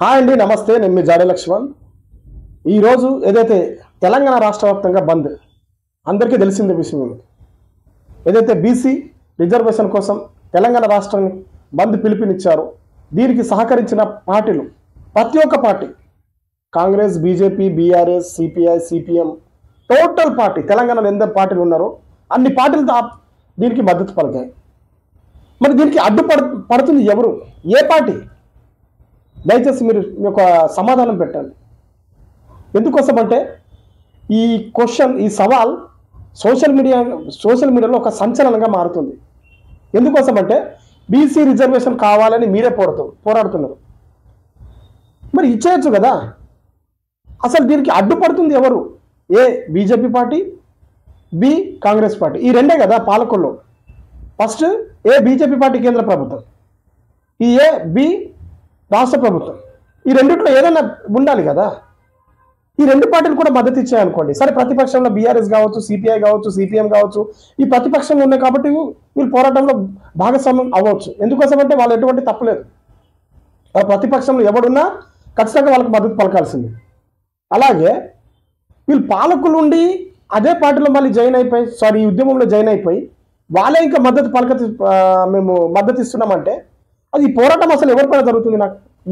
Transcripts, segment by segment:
Hi అండి, నమస్తే. నేను మీ జాడే లక్ష్మణ్. ఈరోజు ఏదైతే తెలంగాణ రాష్ట్ర వ్యాప్తంగా బంద్ అందరికీ తెలిసిందే విషయం. ఏదైతే బీసీ రిజర్వేషన్ కోసం తెలంగాణ రాష్ట్రాన్ని బంద్ పిలుపునిచ్చారో దీనికి సహకరించిన పార్టీలు ప్రతి ఒక్క party, Congress, BJP, BRS, CPI, CPM, total party, తెలంగాణలో ఎంత పార్టీలు ఉన్నారో అన్ని పార్టీలతో దీనికి మద్దతు పలికాయి. మరి దీనికి పడుతుంది ఎవరు? ఏ పార్టీ? దయచేసి మీరు మీ యొక్క సమాధానం పెట్టండి. ఎందుకోసం అంటే ఈ క్వశ్చన్, ఈ సవాల్ సోషల్ మీడియాలో ఒక సంచలనంగా మారుతుంది. ఎందుకోసం అంటే బీసీ రిజర్వేషన్ కావాలని మీరే పోరాడుతున్నారు. మరి ఇచ్చేయచ్చు కదా. అసలు దీనికి అడ్డుపడుతుంది ఎవరు? A BJP party, B Congress party. ఈ రెండే కదా పాలకుల్లో. ఫస్ట్ ఏ బీజేపీ పార్టీ కేంద్ర ప్రభుత్వం, ఈ ఏ బి రాష్ట్ర ప్రభుత్వం. ఈ రెండిట్లో ఏదైనా ఉండాలి కదా. ఈ రెండు పార్టీలు కూడా మద్దతు ఇచ్చాయనుకోండి, సరే ప్రతిపక్షంలో బీఆర్ఎస్ కావచ్చు, సిపిఐ కావచ్చు, సిపిఎం కావచ్చు, ఈ ప్రతిపక్షంలో ఉన్నాయి కాబట్టి వీళ్ళు పోరాటంలో భాగస్వామ్యం అవ్వచ్చు. ఎందుకోసం అంటే వాళ్ళు ఎటువంటి తప్పులేదు. ప్రతిపక్షంలో ఎవడున్నా ఖచ్చితంగా వాళ్ళకి మద్దతు పలకాల్సింది. అలాగే వీళ్ళు పాలకులు ఉండి అదే పార్టీలో మళ్ళీ ఈ ఉద్యమంలో జాయిన్ అయిపోయి వాళ్ళే ఇంకా మేము మద్దతు ఇస్తున్నామంటే అది పోరాటం అసలు ఎవరిపైన జరుగుతుంది?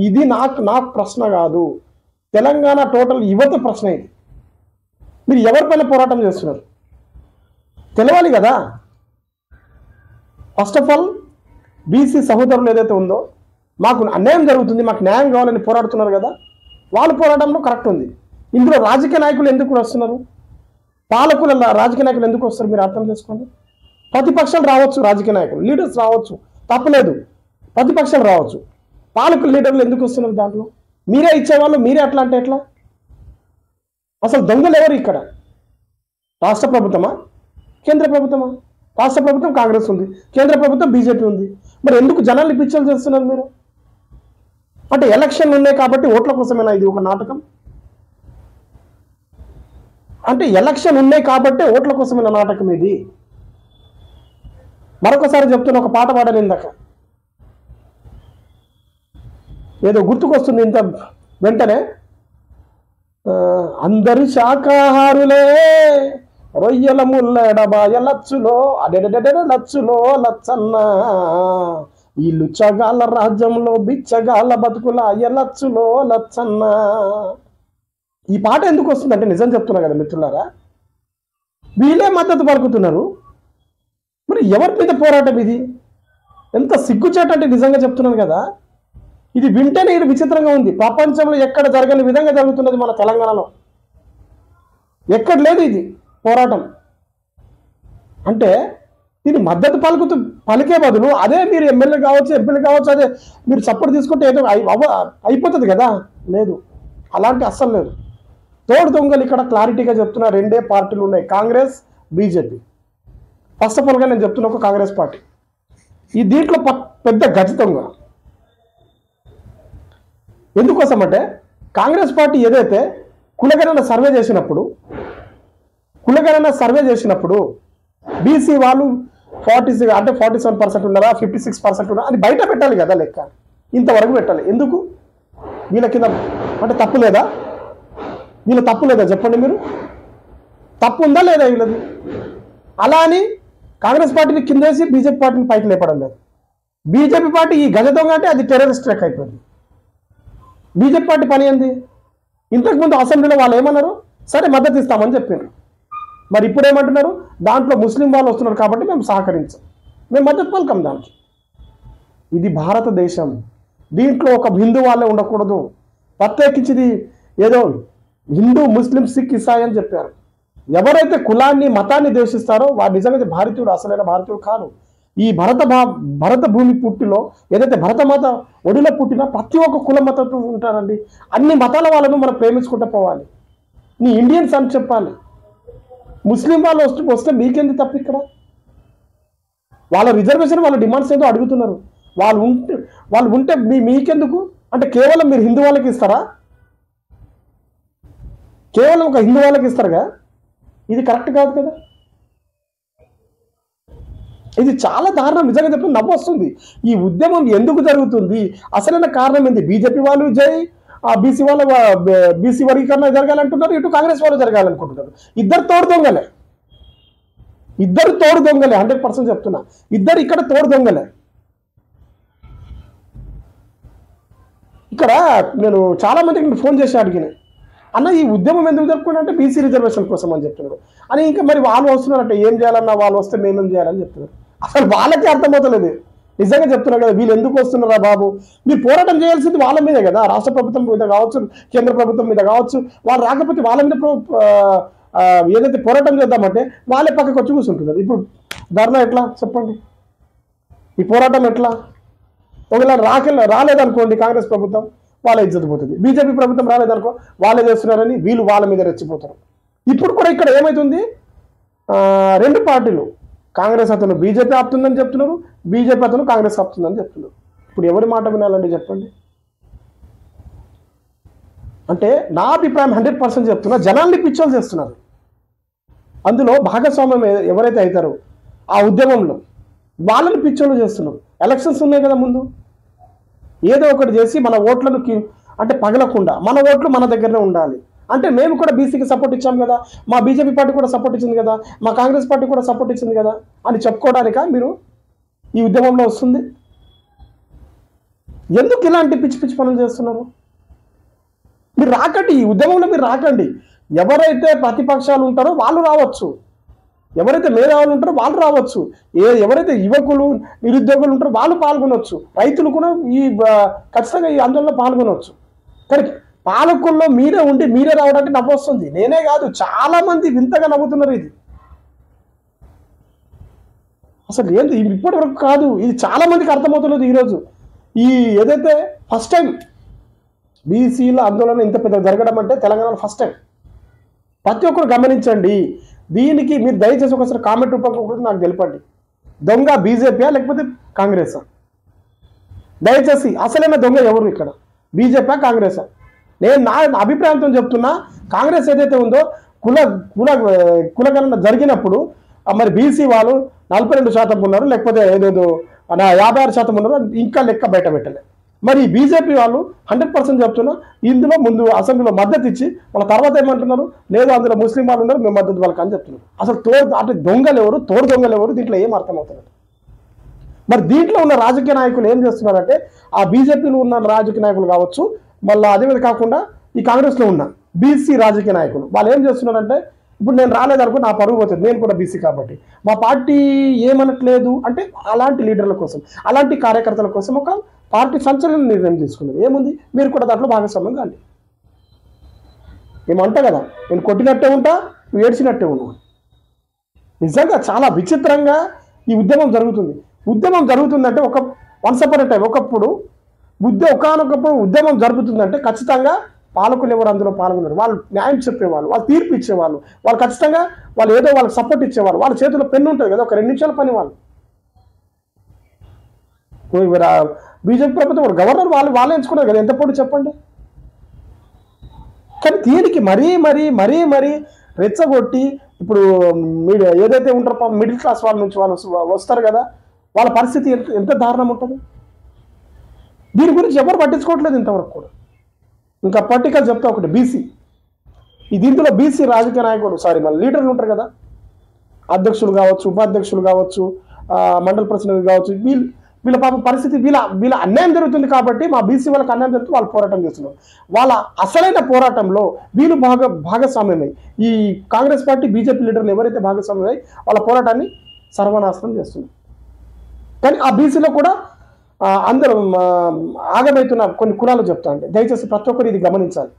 ఇది నాకు ప్రశ్న కాదు, తెలంగాణ టోటల్ యువత ప్రశ్న. ఇది మీరు ఎవరిపైన పోరాటం చేస్తున్నారు తెలవాలి కదా. ఫస్ట్ ఆఫ్ ఆల్ బీసీ సహోదరులు ఏదైతే ఉందో, మాకు అన్యాయం జరుగుతుంది, మాకు న్యాయం కావాలని పోరాడుతున్నారు కదా, వాళ్ళ పోరాటంలో కరెక్ట్ ఉంది. ఇందులో రాజకీయ నాయకులు ఎందుకు వస్తున్నారు? రాజకీయ నాయకులు ఎందుకు వస్తారు? మీరు అర్థం చేసుకోండి. ప్రతిపక్షాలు రావచ్చు, రాజకీయ నాయకులు లీడర్స్ రావచ్చు, తప్పలేదు. ప్రతిపక్షాలు రావచ్చు, పాలకులు లీడర్లు ఎందుకు వస్తున్నారు? దాంట్లో మీరే ఇచ్చేవాళ్ళు, మీరే అట్లా అంటే ఎట్లా? అసలు దొంగలు ఎవరు ఇక్కడ? రాష్ట్ర ప్రభుత్వమా, కేంద్ర ప్రభుత్వమా? రాష్ట్ర ప్రభుత్వం కాంగ్రెస్ ఉంది, కేంద్ర ప్రభుత్వం బీజేపీ ఉంది. మరి ఎందుకు జనాల్ని పిచ్చలు చేస్తున్నారు మీరు? అంటే ఎలక్షన్లు ఉన్నాయి కాబట్టి ఓట్ల కోసమేనా ఇది ఒక నాటకం? అంటే ఎలక్షన్ ఉన్నాయి కాబట్టి ఓట్ల కోసమైన నాటకం ఇది. మరొకసారి చెప్తున్న, ఒక పాట పాడని ఇందాక ఏదో గుర్తుకొస్తుంది ఇంత వెంటనే. అందరు శాకాహారులే, రొయ్యల ముల్లెడబాయ లచ్చులో, లచ్చులో లచ్చన్న, ఈ లుచ్చగాళ్ళ రాజ్యంలో బిచ్చగాళ్ళ బతుకుల లచ్చులో లచ్చన్న. ఈ పాట ఎందుకు వస్తుందంటే నిజం చెప్తున్నా కదా మిత్రులారా, వీళ్ళే మద్దతు పలుకుతున్నారు. మరి ఎవరి మీద పోరాటం ఇది? ఎంత సిగ్గుచేటంటే నిజంగా చెప్తున్నాను కదా. ఇది వింటేనే ఇది విచిత్రంగా ఉంది. ప్రపంచంలో ఎక్కడ జరగని విధంగా జరుగుతున్నది మన తెలంగాణలో. ఎక్కడ లేదు ఇది పోరాటం. అంటే దీన్ని మద్దతు పలికే బదులు అదే మీరు ఎమ్మెల్యే కావచ్చు, ఎంపీలు కావచ్చు, అదే మీరు సపోర్ట్ తీసుకుంటే ఏదో అయిపోతుంది కదా. లేదు, అలాంటి అస్సలు లేదు. తోడు దొంగలు ఇక్కడ క్లారిటీగా చెప్తున్నా. రెండే పార్టీలు ఉన్నాయి, కాంగ్రెస్, బీజేపీ. ఫస్ట్ ఆఫ్ ఆల్గా నేను చెప్తున్నా ఒక కాంగ్రెస్ పార్టీ ఈ దీంట్లో పెద్ద గజ దొంగ. ఎందుకోసం అంటే కాంగ్రెస్ పార్టీ ఏదైతే కులగణన సర్వే చేసినప్పుడు బీసీ వాళ్ళు 47% ఉన్నారా, 56% ఉన్నారా అని బయట పెట్టాలి కదా లెక్క. ఇంతవరకు పెట్టాలి. ఎందుకు? వీళ్ళ కింద అంటే తప్పు లేదా? వీళ్ళ తప్పు లేదా చెప్పండి మీరు? తప్పు ఉందా లేదా వీళ్ళది? అలా అని కాంగ్రెస్ పార్టీని కిందేసి బీజేపీ పార్టీని పైకి లేపడం లేదు. బీజేపీ పార్టీ ఈ గజ దొంగ అంటే అది టెర్రరిస్ట్ లెక్క అయిపోయింది. బీజేపీ పార్టీ పని ఏంది? ఇంతకుముందు అసెంబ్లీలో వాళ్ళు ఏమన్నారు? సరే మద్దతు ఇస్తామని చెప్పారు. మరి ఇప్పుడు ఏమంటున్నారు? దాంట్లో ముస్లిం వాళ్ళు వస్తున్నారు కాబట్టి మేము సహకరించాం, మేము మద్దతు పలకం దానికి. ఇది భారతదేశం. దీంట్లో ఒక హిందూ వాళ్ళే ఉండకూడదు. ప్రత్యేకించి ఏదో హిందూ, ముస్లిం, సిక్, ఇసాయి అని చెప్పారు. ఎవరైతే కులాన్ని, మతాన్ని ద్వేషిస్తారో వారు నిజంగా భారతీయుడు, అసలైన భారతీయుడు కాదు. ఈ భరత భూమి పుట్టిలో ఏదైతే భరతమాత ఒడిలో పుట్టినా ప్రతి ఒక్క కుల మతం ఉంటారండి. అన్ని మతాల వాళ్ళను మనం ప్రేమించుకుంటూ పోవాలి. నీ ఇండియన్స్ అని చెప్పాలి. ముస్లిం వాళ్ళు వస్తే మీకేంది తప్పు ఇక్కడ? వాళ్ళ రిజర్వేషన్, వాళ్ళ డిమాండ్స్ ఏదో అడుగుతున్నారు. వాళ్ళు ఉంటే మీకెందుకు? అంటే కేవలం మీరు హిందూ వాళ్ళకి ఇస్తారా? కేవలం ఒక హిందూ వాళ్ళకి ఇస్తారుగా. ఇది కరెక్ట్ కాదు కదా. ఇది చాలా దారుణం. నిజంగా చెప్పి నవ్వు వస్తుంది. ఈ ఉద్యమం ఎందుకు జరుగుతుంది? అసలైన కారణం ఏంది? బీజేపీ వాళ్ళు జై, ఆ బీసీ వర్గీకరణ జరగాలంటున్నారు, ఇటు కాంగ్రెస్ వాళ్ళు జరగాలనుకుంటున్నారు. ఇద్దరు తోడు దొంగలే 100% చెప్తున్నా. ఇద్దరు ఇక్కడ తోడు దొంగలే. ఇక్కడ నేను చాలా మందికి ఫోన్ చేసి అడిగిన, అన్న ఈ ఉద్యమం ఎందుకు జరుపుకున్నా అంటే బీసీ రిజర్వేషన్ కోసం అని చెప్తున్నారు. అని ఇంకా మరి వాళ్ళు వస్తున్నారంటే ఏం చేయాలన్నా, వాళ్ళు వస్తే మేమేం చేయాలని చెప్తున్నారు. అసలు వాళ్ళకి అర్థమవుతలేదు. నిజంగా చెప్తున్నారు కదా, వీళ్ళు ఎందుకు వస్తున్నారా బాబు? మీరు పోరాటం చేయాల్సింది వాళ్ళ మీదే కదా, రాష్ట్ర ప్రభుత్వం మీద కావచ్చు, కేంద్ర ప్రభుత్వం మీద కావచ్చు. వాళ్ళు రాకపోతే వాళ్ళ మీద ఏదైతే పోరాటం చేద్దామంటే వాళ్ళే పక్కకు వచ్చి కూర్చుంటున్నారు. ఇప్పుడు ధర్నా ఎట్లా చెప్పండి? ఈ పోరాటం ఎట్లా? ఒకవేళ రాలేదనుకోండి కాంగ్రెస్ ప్రభుత్వం, వాళ్ళ ఇజ్జత్ పోతుంది. బీజేపీ ప్రభుత్వం రాలేదనుకో, వాళ్ళే చేస్తున్నారని వీళ్ళు వాళ్ళ మీద రెచ్చిపోతారు. ఇప్పుడు కూడా ఇక్కడ ఏమవుతుంది, రెండు పార్టీలు, కాంగ్రెస్ అతను బీజేపీ ఆపుతుందని చెప్తున్నారు, బీజేపీ అతను కాంగ్రెస్ ఆపుతుందని చెప్తున్నారు. ఇప్పుడు ఎవరి మాట వినాలండి చెప్పండి? అంటే నా అభిప్రాయం 100% చెప్తున్నా, జనాల్ని పిచ్చోలు చేస్తున్నారు. అందులో భాగస్వామ్యం ఎవరైతే అవుతారో ఆ ఉద్యమంలో వాళ్ళని పిచ్చోలు చేస్తున్నారు. ఎలక్షన్స్ ఉన్నాయి కదా ముందు, ఏదో ఒకటి చేసి మన ఓట్లను అంటే పగలకుండా మన ఓట్లు మన దగ్గరనే ఉండాలి. అంటే మేము కూడా బీసీకి సపోర్ట్ ఇచ్చాం కదా, మా బీజేపీ పార్టీ కూడా సపోర్ట్ ఇచ్చింది కదా, మా కాంగ్రెస్ పార్టీ కూడా సపోర్ట్ ఇచ్చింది కదా అని చెప్పుకోవడానిక మీరు ఈ ఉద్యమంలో వస్తుంది? ఎందుకు ఇలాంటి పిచ్చి పిచ్చి పనులు చేస్తున్నారు? మీరు రాకండి, ఈ ఉద్యమంలో మీరు రాకండి. ఎవరైతే ప్రతిపక్షాలు ఉంటారో వాళ్ళు రావచ్చు, ఎవరైతే మేధావులు ఉంటారో వాళ్ళు రావచ్చు, ఎవరైతే యువకులు నిరుద్యోగులు ఉంటారో వాళ్ళు పాల్గొనవచ్చు, రైతులు కూడా ఖచ్చితంగా ఈ ఆందోళనలో పాల్గొనవచ్చు. కానీ పాలకుల్లో మీరే ఉండి మీరే రావడానికి నవ్వు వస్తుంది. నేనే కాదు, చాలా మంది వింతగా నవ్వుతున్నారు. ఇది అసలు ఏంటి ఇప్పటి వరకు కాదు, ఇది చాలా మందికి అర్థమవుతున్నది. ఈరోజు ఈ ఏదైతే ఫస్ట్ టైం బీసీల ఆందోళన ఇంత పెద్ద జరగడం అంటే తెలంగాణలో ఫస్ట్ టైం. ప్రతి ఒక్కరు గమనించండి. దీనికి మీరు దయచేసి ఒకసారి కామెంట్ రూపంలో నాకు తెలపండి, దొంగ బీజేపీయా లేకపోతే కాంగ్రెసా? దయచేసి అసలైన దొంగ ఎవరు ఇక్కడ, బీజేపీ కాంగ్రెసా? నేను నా అభిప్రాయంతో చెప్తున్నా, కాంగ్రెస్ ఏదైతే ఉందో కులగణన జరిగినప్పుడు మరి బీసీ వాళ్ళు 42% ఉన్నారు, లేకపోతే ఏదేదో 56% ఉన్నారు, ఇంకా లెక్క బయట పెట్టలే. మరి బీజేపీ వాళ్ళు 100% చెప్తున్నా, ఇందులో ముందు అసెంబ్లీలో మద్దతు ఇచ్చి వాళ్ళ తర్వాత ఏమంటున్నారు, లేదు అందులో ముస్లిం వాళ్ళు ఉన్నారు, మేము మద్దతు వాళ్ళకి అని చెప్తున్నారు. అసలు అంటే దొంగలు ఎవరు, తోడు దొంగలు ఎవరు, దీంట్లో ఏం అర్థమవుతుంది? మరి దీంట్లో ఉన్న రాజకీయ నాయకులు ఏం చేస్తున్నారంటే, ఆ బీజేపీలో ఉన్న రాజకీయ నాయకులు కావచ్చు, మళ్ళీ అదేవిధంగా కాకుండా ఈ కాంగ్రెస్లో ఉన్న బీసీ రాజకీయ నాయకులు వాళ్ళు ఏం చేస్తున్నారంటే, ఇప్పుడు నేను రాలేదనుకో నా పరువు పోతుంది, నేను కూడా బీసీ కాబట్టి మా పార్టీ ఏమనట్లేదు అంటే, అలాంటి లీడర్ల కోసం, అలాంటి కార్యకర్తల కోసం ఒక పార్టీ సంచలన నిర్ణయం తీసుకున్నది. ఏముంది, మీరు కూడా దాంట్లో భాగస్వామ్యం కాండి. ఏమంటా కదా, నేను కొట్టినట్టే ఉంటా, నువ్వు ఏడ్చినట్టే ఉన్నావు. నిజంగా చాలా విచిత్రంగా ఈ ఉద్యమం జరుగుతుంది. ఉద్యమం జరుగుతుందంటే వన్స్ అపాన్ ఎ టైం ఒకప్పుడు ఒకానొకప్పుడు ఉద్యమం జరుగుతుందంటే ఖచ్చితంగా పాలకులు ఎవరు అందులో పాల్గొన్నారు, వాళ్ళు న్యాయం చెప్పేవాళ్ళు, వాళ్ళు తీర్పు ఇచ్చేవాళ్ళు, వాళ్ళు ఖచ్చితంగా వాళ్ళు ఏదో వాళ్ళకి సపోర్ట్ ఇచ్చేవాళ్ళు. వాళ్ళ చేతిలో పెన్ను ఉంటుంది కదా, ఒక 2 నిమిషాల పని వాళ్ళు. బీజేపీ ప్రభుత్వం గవర్నర్ వాళ్ళే ఎంచుకున్నారు కదా, ఎంత పొడి చెప్పండి. కానీ దీనికి మరీ రెచ్చగొట్టి ఇప్పుడు ఏదైతే ఉంటారో మిడిల్ క్లాస్ వాళ్ళ నుంచి వాళ్ళు వస్తారు కదా, వాళ్ళ పరిస్థితి ఎంత దారుణం ఉంటుంది. దీని గురించి ఎవరు పట్టించుకోవట్లేదు ఇంతవరకు కూడా. ఇంకా పర్టికల్ చెప్తా ఒకటి, బీసీ దీంట్లో బీసీ రాజకీయ నాయకులు మళ్ళీ లీడర్లు ఉంటారు కదా, అధ్యక్షులు కావచ్చు, ఉపాధ్యక్షులు కావచ్చు, మండల ప్రెసిడెంట్ కావచ్చు, వీళ్ళ పాప పరిస్థితి వీళ్ళ అన్యాయం జరుగుతుంది కాబట్టి, మా బీసీ వాళ్ళకి అన్యాయం జరుగుతుంది, వాళ్ళు పోరాటం చేస్తున్నారు. వాళ్ళ అసలైన పోరాటంలో వీళ్ళు భాగస్వామ్యమై ఈ కాంగ్రెస్ పార్టీ బీజేపీ లీడర్లు ఎవరైతే భాగస్వామ్యమై వాళ్ళ పోరాటాన్ని సర్వనాశనం చేస్తున్నారు. కానీ ఆ బీసీలో కూడా అందరూ ఆగమవుతున్న కొన్ని కులాలు చెప్తా అంటే, దయచేసి ప్రతి ఒక్కరు ఇది గమనించాలి.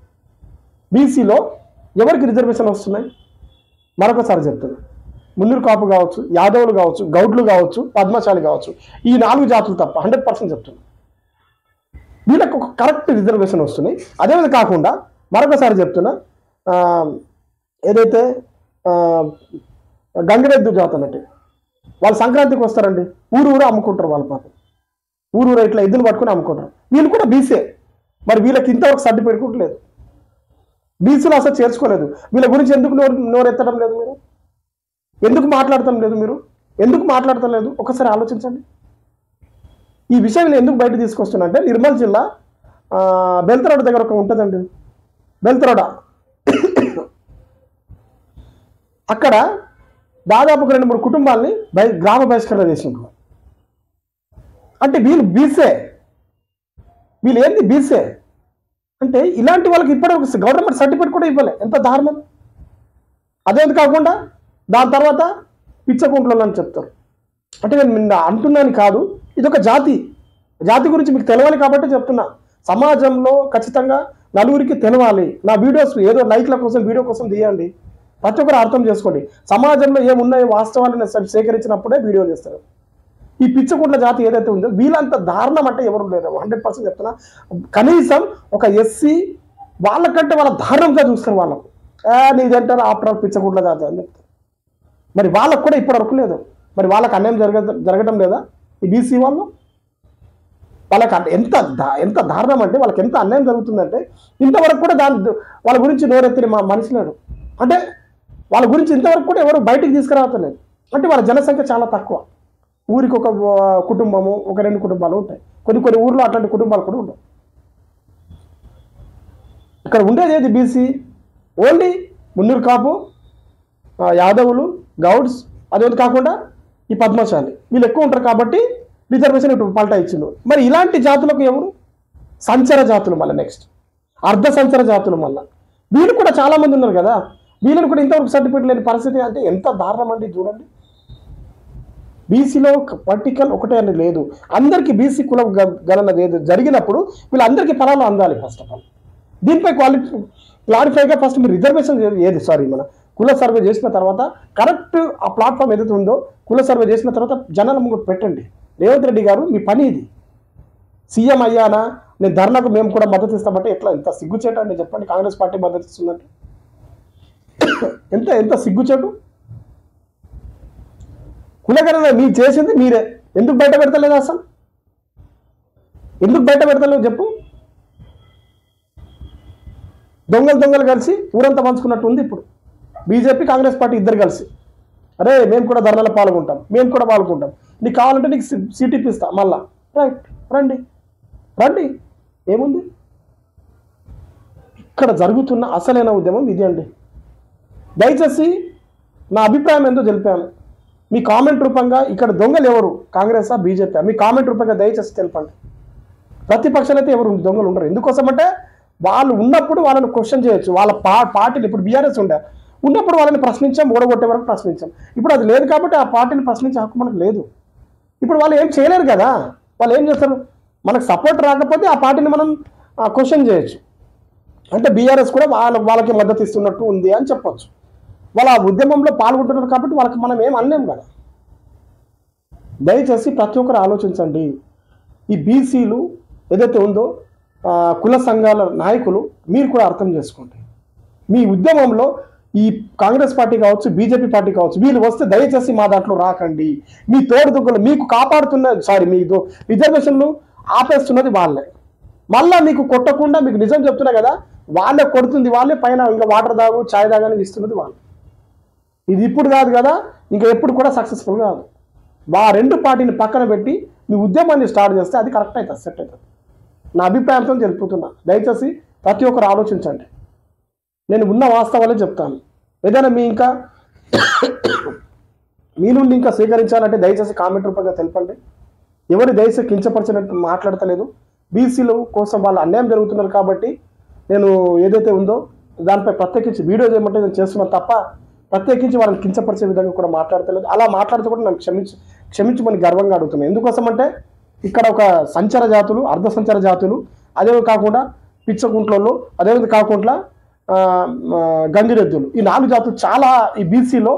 బీసీలో ఎవరికి రిజర్వేషన్ వస్తున్నాయి మరొకసారి చెప్తున్నాను. మున్నూరు కాపు కావచ్చు, యాదవులు కావచ్చు, గౌడ్లు కావచ్చు, పద్మశాలి కావచ్చు, ఈ 4 జాతులు తప్ప 100% చెప్తున్నాను, వీళ్ళకు ఒక కరెక్ట్ రిజర్వేషన్ వస్తున్నాయి. అదేవిధంగా కాకుండా మరొకసారి చెప్తున్నా, ఏదైతే గంగిరెద్దు జాతి అన్నట్టు వాళ్ళు సంక్రాంతికి వస్తారండి, ఊరు అమ్ముకుంటారు, వాళ్ళ పాపం ఊరు ఇట్లా ఎద్దులు పట్టుకుని అమ్ముకుంటారు. వీళ్ళు కూడా బీసీ, మరి వీళ్ళకి ఇంతవరకు సర్టిఫికేట్ లేదు, బీసీలు అసలు చేర్చుకోలేదు. వీళ్ళ గురించి ఎందుకు నోరెత్తడం లేదు మీరు, ఎందుకు మాట్లాడటం లేదు మీరు, ఎందుకు మాట్లాడటం లేదు ఒకసారి ఆలోచించండి. ఈ విషయం నేను ఎందుకు బయట తీసుకొస్తున్నా అంటే, నిర్మల్ జిల్లా బెల్తరోడ దగ్గర ఒక ఉంటుందండి, బెల్తరోడ. అక్కడ దాదాపు 2-3 కుటుంబాలని గ్రామ బహిష్కరణ చేసిండ్రు. అంటే వీళ్ళు బీసే, వీళ్ళు ఏంటి బీసే అంటే ఇలాంటి వాళ్ళకి ఇప్పటివరకు గవర్నమెంట్ సర్టిఫికేట్ కూడా ఇవ్వలే. ఎంత దారుణం! అదేది కాకుండా దాని తర్వాత పిచ్చకుంట్లో అని చెప్తారు. అంటే నేను అంటున్నాను కాదు, ఇదొక జాతి గురించి మీకు తెలవాలి కాబట్టి చెప్తున్నా. సమాజంలో ఖచ్చితంగా నలుగురికి తెలవాలి. నా వీడియోస్ ఏదో లైక్ల కోసం వీడియో కోసం తీయండి, ప్రతి ఒక్కరు అర్థం చేసుకోండి. సమాజంలో ఏమున్నాయో వాస్తవాలను సేకరించినప్పుడే వీడియోలు చేస్తారు. ఈ పిచ్చకుంట్ల జాతి ఏదైతే ఉందో వీళ్ళంత దారుణం అంటే ఎవరు లేదు. 100% చెప్తున్నా. కనీసం ఒక ఎస్సీ వాళ్ళకంటే వాళ్ళ దారుణంగా చూస్తారు. వాళ్ళకు నీదంటారు ఆఫ్టర్ ఆల్ పిచ్చకుంట్ల జాతి అని చెప్తారు. మరి వాళ్ళకు కూడా ఇప్పటివరకు లేదు. మరి వాళ్ళకి అన్యాయం జరగడం లేదా? ఈ బీసీ వాళ్ళు వాళ్ళకి ఎంత దారుణం అంటే వాళ్ళకి ఎంత అన్యాయం జరుగుతుందంటే ఇంతవరకు కూడా వాళ్ళ గురించి నోరెత్తిన మనిషి లేడు. అంటే వాళ్ళ గురించి ఇంతవరకు కూడా ఎవరు బయటికి తీసుకురావట్లేదు. అంటే వాళ్ళ జనసంఖ్య చాలా తక్కువ. ఊరికి ఒక కుటుంబము, 1-2 కుటుంబాలు ఉంటాయి. కొన్ని ఊర్లో అట్లాంటి కుటుంబాలు కూడా ఉండవు. ఇక్కడ ఉండేది ఏది బీసీ, ఓన్లీ మున్నూరు కాపు, యాదవులు, గౌడ్స్, అదేది కాకుండా ఈ పద్మశాలి, వీళ్ళు ఎక్కువ ఉంటారు కాబట్టి రిజర్వేషన్ ఇటు పల్టా ఇచ్చిండు. మరి ఇలాంటి జాతులకు ఎవరు? సంచర జాతులు, మళ్ళీ నెక్స్ట్ అర్ధ సంచర జాతులు. మళ్ళీ వీళ్ళు కూడా చాలామంది ఉన్నారు కదా, వీళ్ళని కూడా ఇంతవరకు సర్టిఫికేట్ లేని పరిస్థితి. అంటే ఎంత దారుణం అండి చూడండి. బీసీలో పర్టికల్ ఒకటే అని లేదు, అందరికీ బీసీ కుల గణన లేదు జరిగినప్పుడు వీళ్ళందరికీ ఫలాలు అందాలి. ఫస్ట్ ఆఫ్ ఆల్ దీనిపై క్లారిఫైగా ఫస్ట్ మీరు రిజర్వేషన్ మన కుల సర్వే చేసిన తర్వాత కరెక్ట్ ఆ ప్లాట్ఫామ్ ఏదైతే ఉందో కుల సర్వే చేసిన తర్వాత జనాల ముందు పెట్టండి. రేవంత్ రెడ్డి గారు మీ పని ఇది. సీఎం అయ్యానా నేను ధర్నాకు మేము కూడా మద్దతు ఇస్తామంటే ఎట్లా? ఎంత సిగ్గుచేటు అండి చెప్పండి. కాంగ్రెస్ పార్టీ మద్దతు ఇస్తుందంటే ఎంత సిగ్గుచేటు. కులగణన మీరు చేసింది మీరే, ఎందుకు బయట పెడతలేదు? అసలు ఎందుకు బయట పెడతలేదు చెప్పు? దొంగలు కలిసి ఊరంతా పంచుకున్నట్టు ఉంది ఇప్పుడు బీజేపీ కాంగ్రెస్ పార్టీ ఇద్దరు కలిసి. అరే మేము కూడా ధర్నాలో పాల్గొంటాం, మేము కూడా పాల్గొంటాం, నీకు కావాలంటే నీకు సీట్ ఇప్పిస్తా మళ్ళా. రైట్, రండి ఏముంది? ఇక్కడ జరుగుతున్న అసలైన ఉద్యమం ఇది అండి. దయచేసి నా అభిప్రాయం ఏంటో తెలిపాను. మీ కామెంట్ రూపంగా ఇక్కడ దొంగలు ఎవరు, కాంగ్రెసా బీజేపీ? మీ కామెంట్ రూపంగా దయచేసి తెలపండి. ప్రతిపక్షాలు అయితే ఎవరు దొంగలు ఉండరు. ఎందుకోసమంటే వాళ్ళు ఉన్నప్పుడు వాళ్ళని క్వశ్చన్ చేయొచ్చు. వాళ్ళ పార్టీలు ఇప్పుడు బీఆర్ఎస్ ఉన్నప్పుడు వాళ్ళని ప్రశ్నించాం, ఓడగొట్టే వరకు ప్రశ్నించాం. ఇప్పుడు అది లేదు కాబట్టి ఆ పార్టీని ప్రశ్నించే హక్కు మనకు లేదు. ఇప్పుడు వాళ్ళు ఏం చేయలేరు కదా. వాళ్ళు ఏం చేస్తారు? మనకు సపోర్ట్ రాకపోతే ఆ పార్టీని మనం క్వశ్చన్ చేయొచ్చు. అంటే బీఆర్ఎస్ కూడా వాళ్ళకి మద్దతు ఇస్తున్నట్టు ఉంది అని చెప్పొచ్చు. వాళ్ళ ఉద్యమంలో పాల్గొంటున్నారు కాబట్టి వాళ్ళకి మనం ఏం అనలేం కదా. దయచేసి ప్రతి ఒక్కరు ఆలోచించండి. ఈ బీసీలు ఏదైతే ఉందో కుల సంఘాల నాయకులు మీరు కూడా అర్థం చేసుకోండి. మీ ఉద్యమంలో ఈ కాంగ్రెస్ పార్టీ కావచ్చు, బీజేపీ పార్టీ కావచ్చు, వీళ్ళు వస్తే దయచేసి మా దాంట్లో రాకండి. మీ తోడుదుగ్గులు మీకు మీ రిజర్వేషన్లు ఆపేస్తున్నది వాళ్ళే. మళ్ళీ మీకు కొట్టకుండా మీకు నిజం చెప్తున్నా కదా, వాళ్ళే కొడుతుంది వాళ్ళే, పైన ఇంకా వాటర్ తాగు ఛాయ్ తాగని ఇస్తున్నది వాళ్ళు. ఇది ఇప్పుడు కాదు కదా, ఇంకా ఎప్పుడు కూడా సక్సెస్ఫుల్ కాదు. రెండు పార్టీని పక్కన పెట్టి మీ ఉద్యమాన్ని స్టార్ట్ చేస్తే అది కరెక్ట్ అవుతుంది, సెట్ అవుతుంది. నా అభిప్రాయంతో తెలుపుతున్నా. దయచేసి ప్రతి ఒక్కరు ఆలోచించండి. నేను ఉన్న వాస్తవాలే చెప్తాను. ఏదైనా మీ నుండి ఇంకా స్వీకరించాలంటే దయచేసి కామెంట్ రూపంగా తెలపండి. ఎవరి దయచేసి కించపరిచినట్టు మాట్లాడతలేదు. బీసీల కోసం వాళ్ళు అన్యాయం జరుగుతున్నారు కాబట్టి నేను ఏదైతే ఉందో దానిపై ప్రత్యేకించి వీడియో చేయమంటే నేను చేస్తున్నాను తప్ప ప్రత్యేకించి వాళ్ళని కించపరిచే విధంగా కూడా మాట్లాడతలేదు. అలా మాట్లాడుతూ కూడా నన్ను క్షమించమని గర్వంగా అడుగుతున్నాను. ఎందుకోసం అంటే ఇక్కడ ఒక సంచర జాతులు, అర్ధ సంచర జాతులు, అదే కాకుండా పిచ్చకుంట్లలో, అదే కాకుండా గంగిరెద్దులు, ఈ 4 జాతులు చాలా ఈ బీసీలో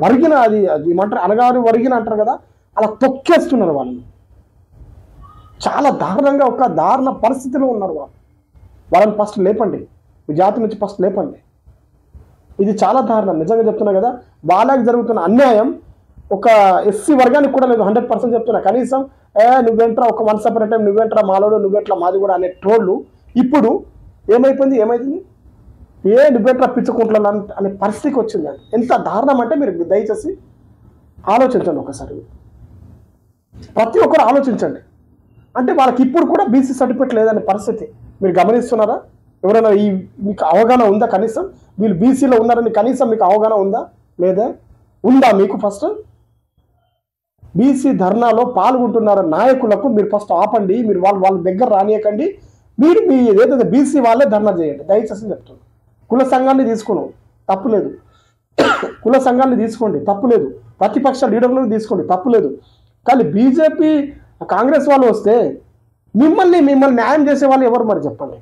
వరిగిన అది ఏమంటారు, అనగారు వరిగిన అంటారు కదా, అలా తొక్కేస్తున్నారు వాళ్ళు. చాలా దారుణంగా ఒక దారుణ పరిస్థితిలో ఉన్నారు వాళ్ళు. వాళ్ళని ఫస్ట్ లేపండి, ఈ జాతి నుంచి ఫస్ట్ లేపండి. ఇది చాలా దారుణం, నిజంగా చెప్తున్నా కదా. వాళ్ళకి జరుగుతున్న అన్యాయం ఒక ఎస్సీ వర్గానికి కూడా లేదు. 100% చెప్తున్నా. కనీసం నువ్వేంట్రా ఒక వన్స్ అపాన్ టైం నువ్వేంట్రా మాలోడు, నువ్వేంట్రా మాది కూడా అనే ట్రోళ్ళు ఇప్పుడు ఏమైంది నువ్వేంట్రా పిచ్చుకుంటున్నా అనే పరిస్థితికి వచ్చింది. ఎంత దారుణం అంటే మీరు దయచేసి ఆలోచించండి ఒకసారి. ప్రతి ఒక్కరు ఆలోచించండి. అంటే వాళ్ళకి ఇప్పుడు కూడా బీసీ సర్టిఫికేట్ లేదనే పరిస్థితి మీరు గమనిస్తున్నారా? ఎవరైనా మీకు అవగాహన ఉందా? కనీసం వీళ్ళు బీసీలో ఉన్నారని కనీసం మీకు అవగాహన ఉందా లేదా? ఉందా మీకు? ఫస్ట్ బీసీ ధర్నాలో పాల్గొంటున్న నాయకులకు మీరు ఫస్ట్ ఆపండి. మీరు వాళ్ళ దగ్గర రానియకండి. మీరు మీ ఏదైతే బీసీ వాళ్ళే ధర్నా చేయండి దయచేసి చెప్తున్నాను. కుల సంఘాన్ని తీసుకున్నాం తప్పులేదు, కుల సంఘాన్ని తీసుకోండి తప్పులేదు, ప్రతిపక్ష లీడర్లను తీసుకోండి తప్పులేదు. కానీ బీజేపీ కాంగ్రెస్ వాళ్ళు వస్తే మిమ్మల్ని న్యాయం చేసే వాళ్ళు ఎవరు మరి చెప్పండి?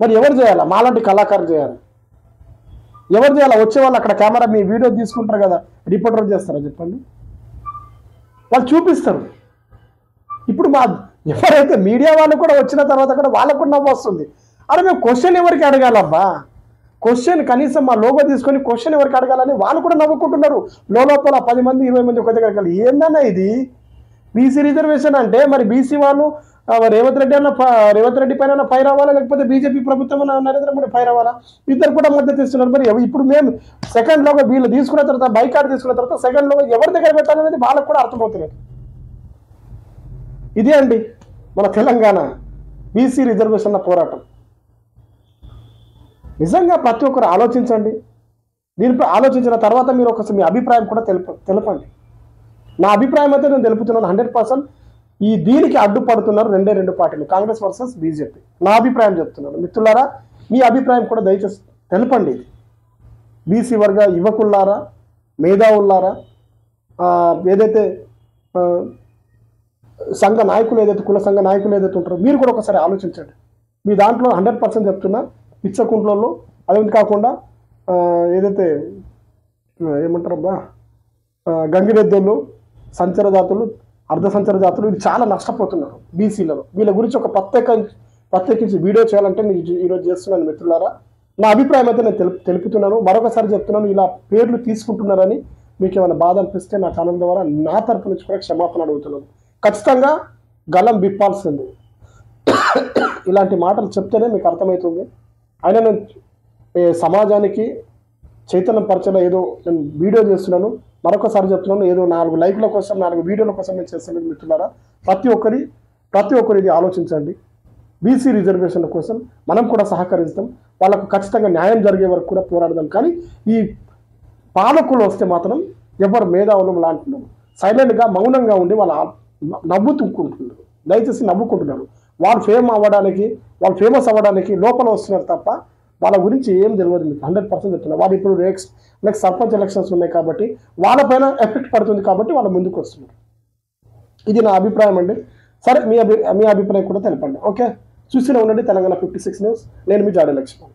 మరి ఎవరు చేయాలా? మాలాంటి కళాకారులు చేయాలి. ఎవరు చేయాలా? వచ్చే వాళ్ళు అక్కడ కెమెరా మీ వీడియో తీసుకుంటారు కదా, రిపోర్టర్ చేస్తారా చెప్పండి? వాళ్ళు చూపిస్తారు. ఇప్పుడు ఎవరైతే మీడియా వాళ్ళు కూడా వచ్చిన తర్వాత కూడా వాళ్ళకు నవ్వు వస్తుంది. అరే మేము క్వశ్చన్ ఎవరికి అడగాలబ్బా? క్వశ్చన్ కనీసం మా లోగో తీసుకొని క్వశ్చన్ ఎవరికి అడగాలని వాళ్ళు కూడా నవ్వుకుంటున్నారు. లోపల 10 మంది 20 మంది ఒక దగ్గర అడగాలి. ఏందన్నా ఇది బీసీ రిజర్వేషన్ అంటే? మరి బీసీ వాళ్ళు రేవంత్ రెడ్డి పైన పై రావాలా, లేకపోతే బీజేపీ ప్రభుత్వం నరేంద్ర మోడీ పై రావాలా? ఇద్దరు కూడా మద్దతు ఇస్తున్నారు. మరి ఇప్పుడు మేము సెకండ్ లోగో వీళ్ళు తీసుకున్న తర్వాత బైకాట్ తీసుకున్న తర్వాత సెకండ్ లోగో ఎవరి దగ్గర పెట్టాలనేది వాళ్ళకు కూడా అర్థమవుతున్నారు. ఇదే అండి మన తెలంగాణ బీసీ రిజర్వేషన్ల పోరాటం. నిజంగా ప్రతి ఒక్కరు ఆలోచించండి. దీనిపై ఆలోచించిన తర్వాత మీరు ఒకసారి మీ అభిప్రాయం కూడా తెలపండి. నా అభిప్రాయం అయితే నేను తెలుపుతున్నాను 100%. దీనికి అడ్డుపడుతున్నారు రెండు పార్టీలు, కాంగ్రెస్ వర్సెస్ బీజేపీ. నా అభిప్రాయం చెప్తున్నాను. మిత్రులారా మీ అభిప్రాయం కూడా దయచేసి తెలపండి. ఇది బీసీ వర్గ యువకుల్లారా, మేధావుల్లారా, ఏదైతే సంఘ నాయకులు ఏదైతే కుల సంఘ నాయకులు ఏదైతే ఉంటారో మీరు కూడా ఒకసారి ఆలోచించండి. మీ దాంట్లో 100% చెప్తున్నా పిచ్చకుంట్లలో అదేంటి కాకుండా ఏదైతే ఏమంటారబ్బా గంగిరెద్దులు, సంచర జాతులు, అర్ధ సంచర జాతులు ఇది చాలా నష్టపోతున్నారు బీసీలలో. వీళ్ళ గురించి ఒక ప్రత్యేకించి వీడియో చేయాలంటే నేను ఈరోజు చేస్తున్నాను మిత్రులారా. నా అభిప్రాయం అయితే నేను తెలుపుతున్నాను. మరొకసారి చెప్తున్నాను, ఇలా పేర్లు తీసుకుంటున్నారని మీకు ఏమైనా బాధ అనిపిస్తే నా ఛానల్ ద్వారా నా తరపు నుంచి కూడా క్షమాపణ అడుగుతున్నాను. ఖచ్చితంగా గలం విప్పాల్సింది. ఇలాంటి మాటలు చెప్తేనే మీకు అర్థమవుతుంది. అయినా నేను సమాజానికి చైతన్యం పరిచయం ఏదో నేను వీడియో చేస్తున్నాను. మరొకసారి చెప్తున్నాను, ఏదో 4 లైక్ల కోసం 4 వీడియోల కోసం నేను చేస్తున్నాను మిత్రులారా. ప్రతి ఒక్కరు ఇది ఆలోచించండి. బీసీ రిజర్వేషన్ల కోసం మనం కూడా సహకరిస్తాం. వాళ్ళకు ఖచ్చితంగా న్యాయం జరిగే వరకు కూడా పోరాడదాం. కానీ ఈ పాలకులు వస్తే మాత్రం ఎవరు మేధావులు లాంటి సైలెంట్గా మౌనంగా ఉండి వాళ్ళ నవ్వుతుంటున్నారు. దయచేసి నవ్వుకుంటున్నారు. వాళ్ళు వాళ్ళు ఫేమస్ అవ్వడానికి లోపల వస్తున్నారు తప్ప వాళ్ళ గురించి ఏం తెలియదు. మీకు 100% చెప్తున్నారు. వాళ్ళు ఇప్పుడు నెక్స్ట్ సర్పంచ్ ఎలక్షన్స్ ఉన్నాయి కాబట్టి వాళ్ళపైన ఎఫెక్ట్ పడుతుంది కాబట్టి వాళ్ళు ముందుకు వస్తున్నారు. ఇది నా అభిప్రాయం అండి. సరే మీ అభిప్రాయం కూడా తెలపండి. ఓకే, చూస్తూనే ఉండండి తెలంగాణ 56 న్యూస్. నేను మీ జాడే లక్ష్మణ్.